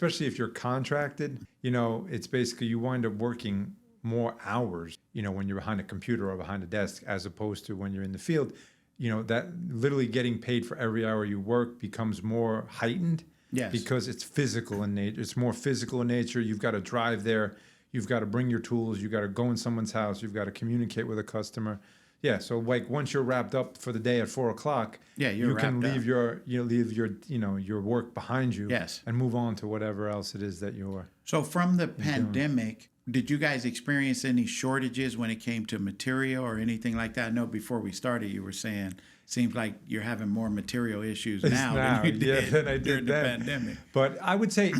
especially if you're contracted, it's basically you wind up working more hours, when you're behind a computer or behind a desk, as opposed to when you're in the field. That literally getting paid for every hour you work becomes more heightened. Yes. Because it's physical in nature. It's more physical in nature. You've got to drive there. You've got to bring your tools. You've got to go in someone's house. You've got to communicate with a customer. Yeah. So like once you're wrapped up for the day at 4:00, you can leave your work behind you. Yes. And move on to whatever else it is that you're. So from the pandemic, did you guys experience any shortages when it came to material or anything like that? I know before we started, you were saying seems like you're having more material issues now than you did during the pandemic. But I would say,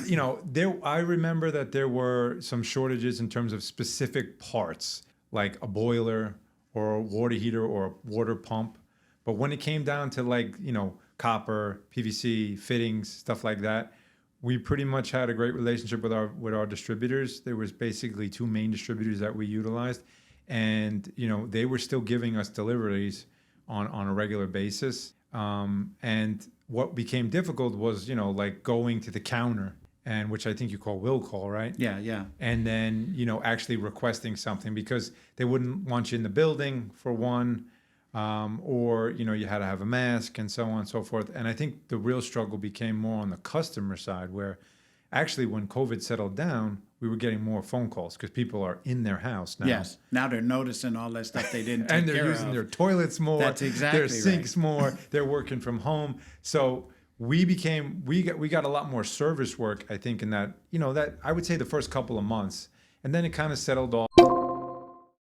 I remember that there were some shortages in terms of specific parts, like a boiler or a water heater or a water pump. But when it came down to copper, PVC, fittings, stuff like that, we pretty much had a great relationship with our distributors. There was basically two main distributors that we utilized, and they were still giving us deliveries on a regular basis. And what became difficult was going to the counter, and which I think you call will call, right? Yeah. And then actually requesting something, because they wouldn't want you in the building for one. Or you had to have a mask and so on and so forth. And I think the real struggle became more on the customer side, where actually when COVID settled down, we were getting more phone calls because people are in their house now. Yes. Now they're noticing all that stuff they didn't take and they're care using of. their toilets more. That's exactly their sinks more. They're working from home. So we got a lot more service work, I think, in that, that I would say the first couple of months. And then it kind of settled off.